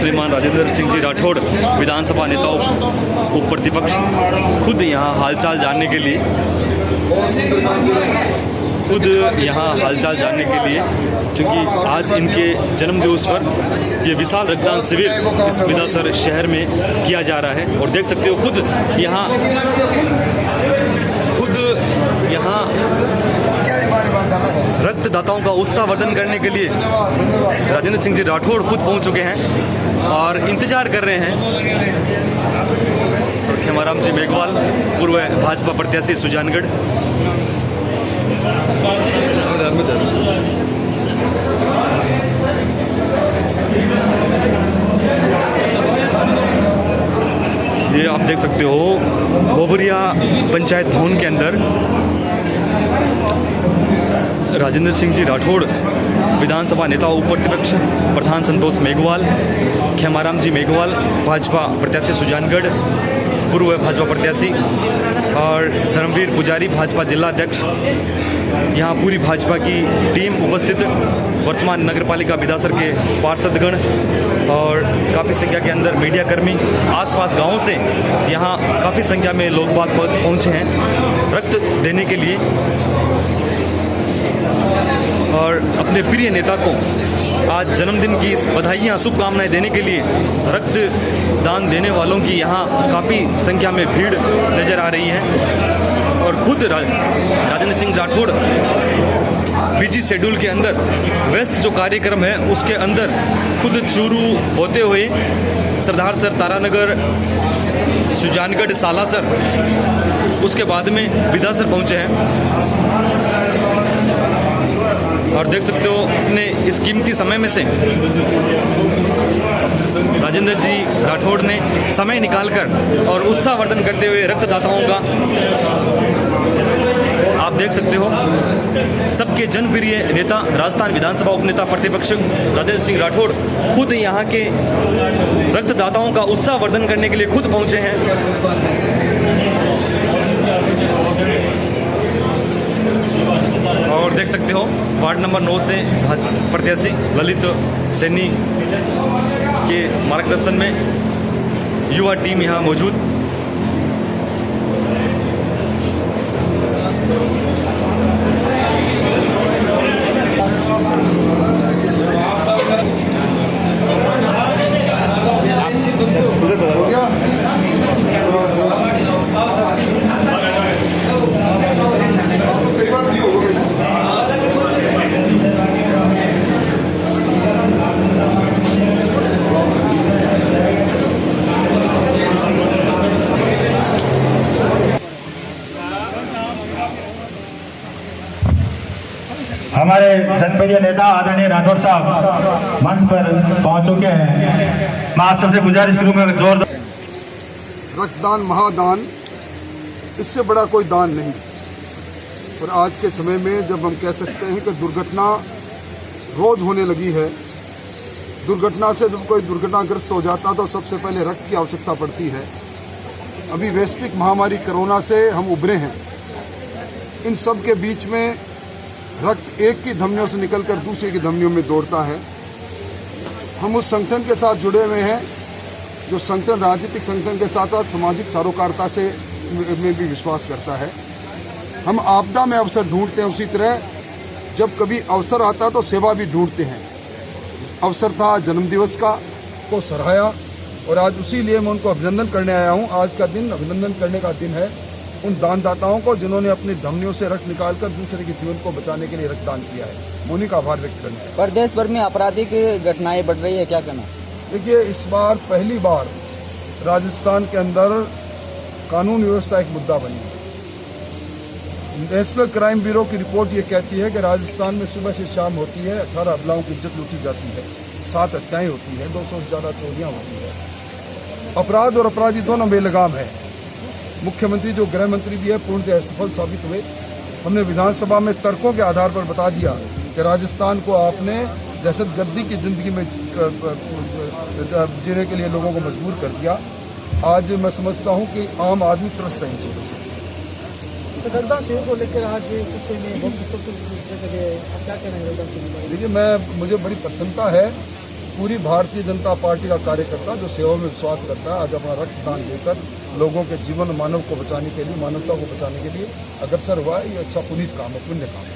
श्रीमान राजेंद्र सिंह जी राठौड़ विधानसभा नेता उप प्रतिपक्ष खुद यहाँ हालचाल जानने के लिए क्योंकि आज इनके जन्मदिवस पर ये विशाल रक्तदान शिविर इस बिदासर शहर में किया जा रहा है। और देख सकते हो खुद यहाँ रक्तदाताओं का उत्साहवर्धन करने के लिए राजेंद्र सिंह जी राठौड़ खुद पहुंच चुके हैं और इंतजार कर रहे हैं। और खेमाराम जी मेघवाल पूर्व भाजपा प्रत्याशी सुजानगढ़, ये आप देख सकते हो बोबरिया पंचायत भवन के अंदर राजेंद्र सिंह जी राठौड़ विधानसभा नेता उप प्रतिपक्ष प्रधान संतोष मेघवाल, खेमाराम जी मेघवाल भाजपा प्रत्याशी सुजानगढ़ पूर्व भाजपा प्रत्याशी और धर्मवीर पुजारी भाजपा जिला अध्यक्ष, यहाँ पूरी भाजपा की टीम उपस्थित, वर्तमान नगरपालिका बिदासर के पार्षदगण और काफ़ी संख्या के अंदर मीडिया कर्मी, आसपास गांवों से यहाँ काफ़ी संख्या में लोग बाग पहुँचे हैं रक्त देने के लिए और अपने प्रिय नेता को आज जन्मदिन की बधाइयाँ शुभकामनाएं देने के लिए रक्त दान देने वालों की यहाँ काफ़ी संख्या में भीड़ नजर आ रही है। और खुद राजेंद्र सिंह राठौड़ बिजी शेड्यूल के अंदर व्यस्त जो कार्यक्रम है उसके अंदर खुद चूरू होते हुए सरदार सर, तारानगर, सुजानगढ़, सालासर, उसके बाद में बिदासर पहुंचे हैं। और देख सकते हो अपने इस कीमती समय में से राजेंद्र जी राठौड़ ने समय निकालकर और उत्साहवर्धन करते हुए रक्तदाताओं का आप देख सकते हो सबके जनप्रिय नेता राजस्थान विधानसभा उपनेता प्रतिपक्ष राजेंद्र सिंह राठौड़ खुद यहाँ के रक्तदाताओं का उत्साहवर्धन करने के लिए खुद पहुंचे हैं। और देख सकते हो वार्ड नंबर 9 से भाजपा प्रत्याशी ललित सैनी के मार्गदर्शन में युवा टीम यहाँ मौजूद। हमारे जनप्रिय नेता आदरणीय राठौड़ साहब मंच पर पहुंच चुके हैं। मैं आप सबसे गुजारिश करूंगा जोरदार रक्तदान महादान, इससे बड़ा कोई दान नहीं। और आज के समय में जब हम कह सकते हैं कि दुर्घटना रोज होने लगी है, दुर्घटना से जब कोई दुर्घटनाग्रस्त हो जाता तो सबसे पहले रक्त की आवश्यकता पड़ती है। अभी वैश्विक महामारी कोरोना से हम उभरे हैं, इन सब के बीच में रक्त एक की धमनियों से निकलकर दूसरे की धमनियों में दौड़ता है। हम उस संगठन के साथ जुड़े हुए हैं जो संगठन राजनीतिक संगठन के साथ साथ सामाजिक सरोकारता से में भी विश्वास करता है। हम आपदा में अवसर ढूंढते हैं, उसी तरह जब कभी अवसर आता तो सेवा भी ढूंढते हैं। अवसर था जन्मदिवस का, को सराहाया और आज उसी लिए मैं उनको अभिनंदन करने आया हूँ। आज का दिन अभिनंदन करने का दिन है उन दानदाताओं को जिन्होंने अपनी धमनियों से रक्त निकालकर दूसरे के जीवन को बचाने के लिए रक्तदान किया है। उन्हीं का आभार व्यक्त करना है। प्रदेश भर में आपराधिक घटनाएं बढ़ रही है, क्या कहना? देखिए, इस बार पहली बार राजस्थान के अंदर कानून व्यवस्था एक मुद्दा बनी है। नेशनल क्राइम ब्यूरो की रिपोर्ट ये कहती है कि राजस्थान में सुबह से शाम होती है 18 अबलाओं की इज्जत लूटी जाती है, 7 हत्याएं होती है, 200 से ज़्यादा चोरियाँ होती है। अपराध और अपराधी दोनों बेलगाम है। मुख्यमंत्री जो गृह मंत्री भी है पूर्णतः असफल साबित हुए। हमने विधानसभा में तर्कों के आधार पर बता दिया कि राजस्थान को आपने दहशतगर्दी की जिंदगी में जीने के लिए लोगों को मजबूर कर दिया। आज मैं समझता हूं कि आम आदमी त्रस्त है इन चीज़ों से। रक्तदान शिविर को लेकर आज क्या कहना है? देखिए, मुझे बड़ी प्रसन्नता है पूरी भारतीय जनता पार्टी का कार्यकर्ता जो सेवा में विश्वास करता है, आज अपना रक्तदान देकर लोगों के जीवन, मानव को बचाने के लिए, मानवता को बचाने के लिए अग्रसर हुआ है। ये अच्छा पुनीत काम है, पुण्य काम है।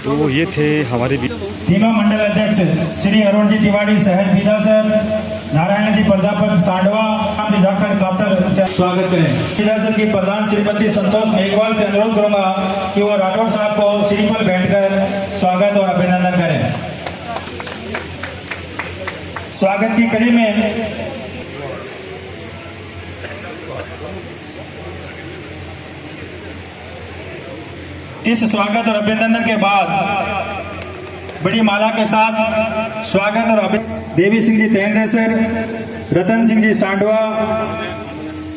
तो ये थे हमारे तीनों मंडल अध्यक्ष श्री अरुण जी तिवारी सहज बीदा सर, नारायण जी प्रजापति सांडवा, जी जाखड़ कातर से स्वागत करें। बीदा सर की प्रधान श्रीमती संतोष मेघवाल से अनुरोध करूंगा कि वो राठौड़ साहब को श्रीफल भेंटकर स्वागत और अभिनंदन करें। स्वागत की कड़ी में इस स्वागत और अभिनंदन के बाद बड़ी माला के साथ स्वागत और देवी सिंह जी तेंदेसर, रतन सिंह जी सांडवा,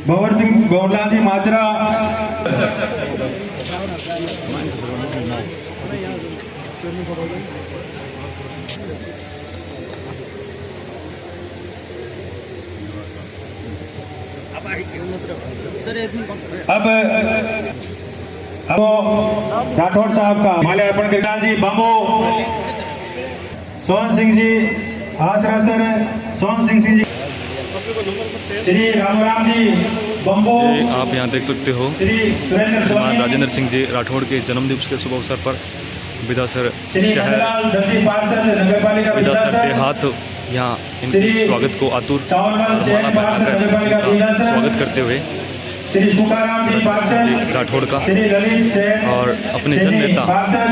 भंवर सिंह भंवरलाल जी माजरा, अब राठौड़ साहब का माल्यार्पण करना जी बम्बो, सोहन सिंह जी आसरा सर, सोहन सिंह जी, श्री रामराम जी बम्बो, आप यहाँ देख सकते हो श्री सुरेंद्र श्रीमान स्वामी, राजेंद्र सिंह जी राठौड़ के जन्मदिवस के शुभ अवसर पर विदासर श्री शहर नंदलाल दर्जी पार्षद नगरपालिका विदासर विदासर, देहात यहाँ इनके श्री स्वागत को आतुर सावरलाल शहर पार्षद नगरपालिका विदासर, स्वागत करते हुए श्री सुकाराम जी पार्षद राठौड़ का श्री ललित सेन और अपने श्री जननेता पार्षद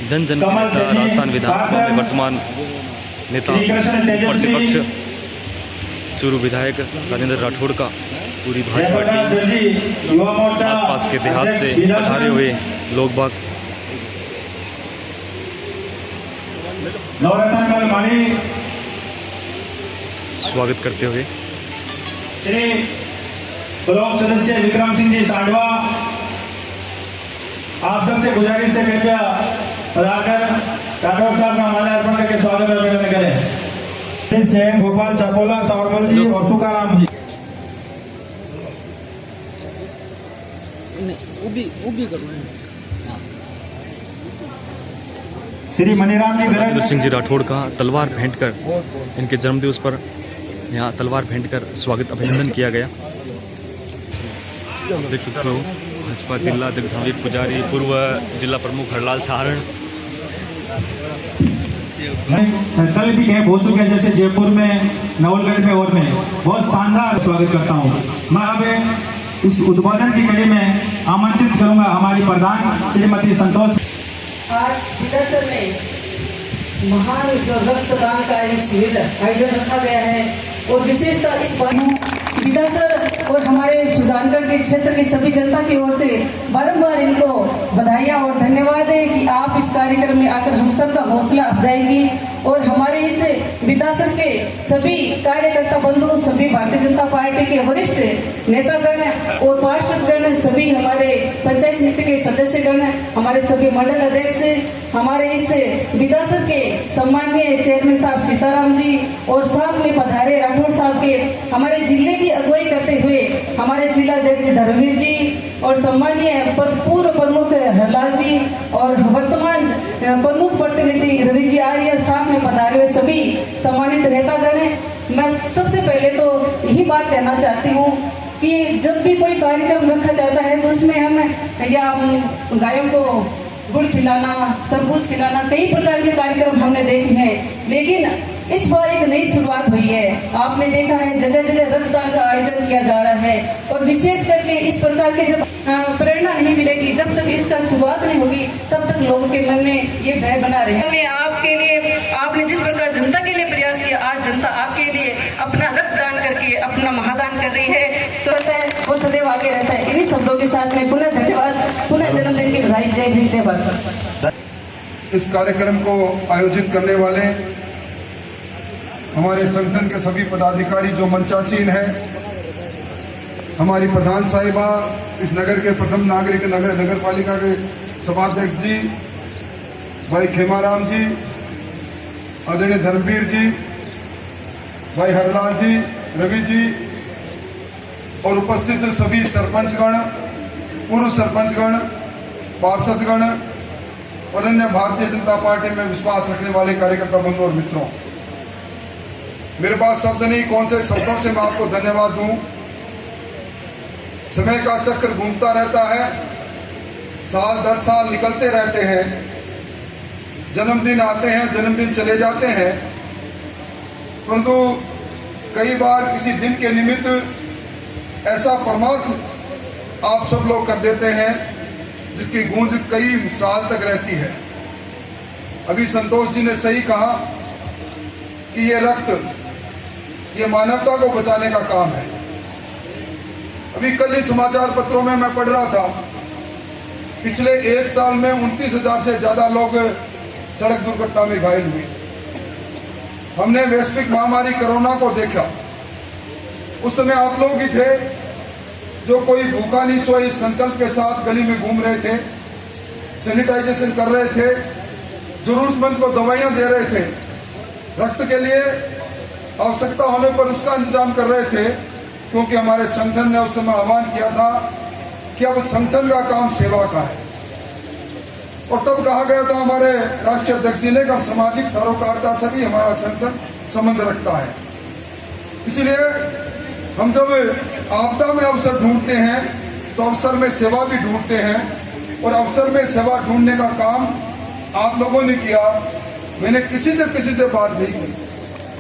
जन जन कमल नेता सेठी, राजस्थान विधानसभा में पार्षद वर्तमान नेता श्री कृष्ण तेजस्वी, प्रतिपक्ष चूरू विधायक राजेंद्र राठौड़ का पूरी भाजपा जयप्रकाश टीम दर्जी युवा मोर्चा आसपास के देहात से अध्यक्ष विदासर, पधारे हुए लोग बाग नवरत्न माली, स्वागत करते हुए श्री ब्लॉक सदस्य विक्रम सिंह जी सांडवा, आप सबसे गुजारिश है कृपया पधारकर राठौड़ साहब का माल्यार्पण करके स्वागत और अभिनंदन करें। सेन गोपाल चापोला, सावरमल जी और सुकाराम जी। उभी करो। श्री मनीराम जी राजेंद्र गरज, सिंह जी राठौड़ का तलवार भेंट कर इनके जन्मदिवस पर यहाँ तलवार भेंट कर स्वागत अभिनंदन किया गया। देख सकते हो भाजपा जिला अध्यक्ष धर्मवीर पुजारी, पूर्व जिला प्रमुख हरलाल सहारण, कल भी है हो चुके हैं, जैसे जयपुर में, नवलगढ़ में और में बहुत शानदार स्वागत करता हूँ। मैं अब इस उद्बोधन की कड़ी में आमंत्रित करूंगा हमारी प्रधान श्रीमती संतोष। आज विदासर में महान जो रक्तदान का एक शिविर आयोजन रखा गया है और विशेषता इस बात विदासर और हमारे सुजानगढ़ के क्षेत्र की सभी जनता की ओर से बारंबार इनको बधाइयाँ और धन्यवाद है कि आप इस कार्यक्रम में आकर हम सब का हौसला अफजाई की और हमारे इस विदासर के सभी कार्यकर्ता बंधु, सभी भारतीय जनता पार्टी के वरिष्ठ नेतागण और पार्षदगण, सभी हमारे पंचायत समिति के सदस्यगण, हमारे सभी मंडल अध्यक्ष, हमारे इस विदासर के सम्माननीय चेयरमैन साहब सीताराम जी और साथ में पधारे राठौड़ साहब के हमारे जिले की अगुवाई करते हुए हमारे जिला अध्यक्ष धर्मवीर जी और सम्मानीय पूर्व प्रमुख हरलाल जी और वर्तमान प्रमुख प्रतिनिधि रवि जी आर्य, साथ में पधारे हुए सभी सम्मानित नेतागण हैं। मैं सबसे पहले तो यही बात कहना चाहती हूँ कि जब भी कोई कार्यक्रम रखा जाता है तो उसमें हम या गायों को गुड़ खिलाना, तरबूज खिलाना, कई प्रकार के कार्यक्रम हमने देखे हैं, लेकिन इस बार एक नई शुरुआत हुई है। आपने देखा है जगह जगह रक्तदान का आयोजन किया जा रहा है और विशेष करके इस प्रकार के जब प्रेरणा नहीं मिलेगी, जब तक इसका शुरुआत नहीं होगी, तब तक लोगों के मन में ये भय बना रहे। मैं आपके लिए, आपने जिस प्रकार जनता के लिए प्रयास किया, आज जनता आपके लिए अपना रक्तदान करके अपना महादान कर रही है, तो रहता है वो सदैव आगे रहता है। इन्हीं शब्दों के साथ में पुनः धन्यवाद, पुनः जन्मदिन की बधाई। जय हिंद, जय भारत। इस कार्यक्रम को आयोजित करने वाले हमारे संगठन के सभी पदाधिकारी जो मंचासीन है, हमारी प्रधान साहिबा, इस नगर के प्रथम नागरिक, नगर पालिका के सभाध्यक्ष जी भाई खेमाराम जी, आदरणीय धर्मवीर जी, भाई हरलाल जी, रवि जी और उपस्थित सभी सरपंचगण, पूर्व सरपंचगण, पार्षदगण और अन्य भारतीय जनता पार्टी में विश्वास रखने वाले कार्यकर्ता बंधु और मित्रों, मेरे पास शब्द नहीं, कौन से शब्दों से मैं आपको धन्यवाद दूं। समय का चक्र घूमता रहता है, साल दर साल निकलते रहते हैं, जन्मदिन आते हैं, जन्मदिन चले जाते हैं, परंतु कई बार किसी दिन के निमित्त ऐसा परमार्थ आप सब लोग कर देते हैं जिसकी गूंज कई साल तक रहती है। अभी संतोष जी ने सही कहा कि ये रक्त, ये मानवता को बचाने का काम है। अभी कल ही समाचार पत्रों में मैं पढ़ रहा था, पिछले 1 साल में 29,000 से ज्यादा लोग सड़क दुर्घटना में घायल हुए। हमने वैश्विक महामारी कोरोना को देखा, उस समय आप लोग ही थे जो कोई भूखा नहीं सोए इस संकल्प के साथ गली में घूम रहे थे, सैनिटाइजेशन कर रहे थे, जरूरतमंद को दवाइयां दे रहे थे, रक्त के लिए आवश्यकता होने पर उसका इंतजाम कर रहे थे, क्योंकि हमारे संगठन ने उस समय आह्वान किया था कि अब संगठन का काम सेवा का है। और तब कहा गया था हमारे राष्ट्रीय अध्यक्ष जी ने कि सामाजिक सरोकारिता से भी हमारा संगठन संबंध रखता है। इसलिए हम जब आपदा में अवसर ढूंढते हैं तो अवसर में सेवा भी ढूंढते हैं, और अवसर में सेवा ढूंढने का काम आप लोगों ने किया। मैंने किसी से बात नहीं की,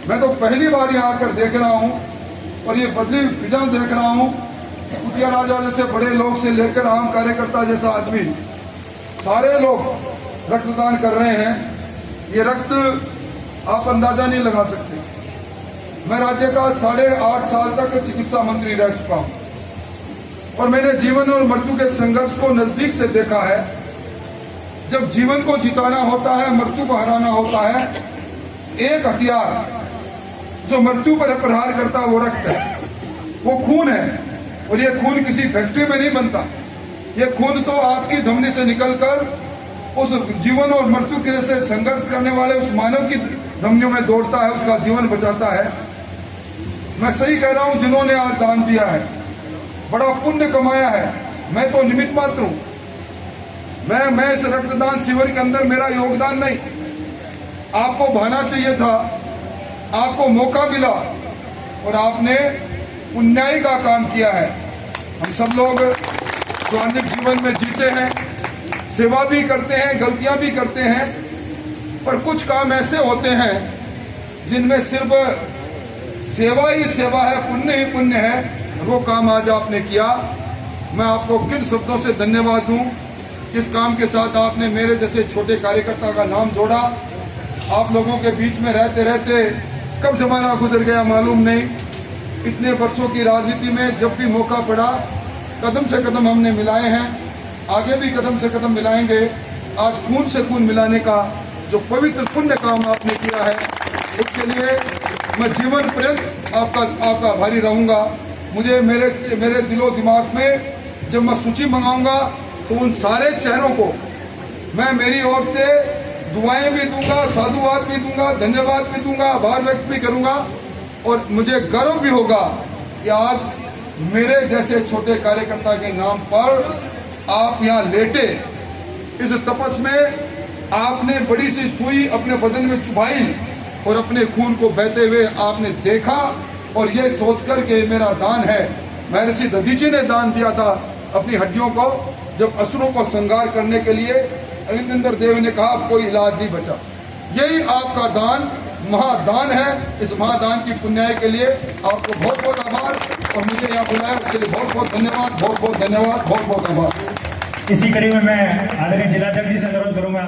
मैं तो पहली बार यहाँ आकर देख रहा हूँ और ये बदली फिजा देख रहा हूँ। कुतिया राजा जैसे बड़े लोग से लेकर आम कार्यकर्ता जैसा आदमी, सारे लोग रक्तदान कर रहे हैं। ये रक्त आप अंदाजा नहीं लगा सकते। मैं राज्य का 8.5 साल तक चिकित्सा मंत्री रह चुका हूं और मैंने जीवन और मृत्यु के संघर्ष को नजदीक से देखा है। जब जीवन को जिताना होता है, मृत्यु को हराना होता है, एक हथियार जो मृत्यु पर प्रहार करता है वो रक्त है, वो खून है। और ये खून किसी फैक्ट्री में नहीं बनता, ये खून तो आपकी धमनी से निकलकर उस जीवन और मृत्यु के से संघर्ष करने वाले उस मानव की धमनियों में दौड़ता है, उसका जीवन बचाता है। मैं सही कह रहा हूं, जिन्होंने आज दान दिया है, बड़ा पुण्य कमाया है। मैं तो निमित्त मात्र हूं। मैं इस रक्तदान शिविर के अंदर मेरा योगदान नहीं, आपको भाना चाहिए था, आपको मौका मिला और आपने पुण्याई का काम किया है। हम सब लोग दैनिक जीवन में जीते हैं, सेवा भी करते हैं, गलतियां भी करते हैं, पर कुछ काम ऐसे होते हैं जिनमें सिर्फ सेवा ही सेवा है, पुण्य ही पुण्य है। वो काम आज आपने किया। मैं आपको किन शब्दों से धन्यवाद दूं, किस काम के साथ आपने मेरे जैसे छोटे कार्यकर्ता का नाम जोड़ा। आप लोगों के बीच में रहते रहते कब जमाना गुजर गया मालूम नहीं। इतने वर्षों की राजनीति में जब भी मौका पड़ा कदम से कदम हमने मिलाए हैं, आगे भी कदम से कदम मिलाएंगे। आज खून से खून मिलाने का जो पवित्र पुण्य काम आपने किया है, उसके लिए मैं जीवन पर्यंत आपका आभारी रहूंगा। मुझे मेरे दिलो दिमाग में जब मैं सूची मंगाऊंगा तो उन सारे चेहरों को मैं मेरी ओर से दुआएं भी दूंगा, साधुवाद भी दूंगा, धन्यवाद भी दूंगा, आभार व्यक्त भी करूंगा। और मुझे गर्व भी होगा कि आज मेरे जैसे छोटे कार्यकर्ता के नाम पर आप यहाँ लेटे, इस तपस में आपने बड़ी सी सुई अपने बदन में चुभाई और अपने खून को बहते हुए आपने देखा, और ये सोचकर के मेरा दान है। महर्षि दधीची ने दान दिया था अपनी हड्डियों को, जब असुरों को संगार करने के लिए इंद्र देव ने कहा अब कोई इलाज नहीं बचा। यही आपका दान महादान है। इस महादान की पुण्याई के लिए आपको बहुत बहुत आभार, और मुझे यहाँ बुलाया उसके लिए बहुत बहुत धन्यवाद, बहुत बहुत धन्यवाद, बहुत बहुत आभार। इसी कड़ी में मैं आदरणीय जिलाध्यक्ष जी से अनुरोध करूंगा।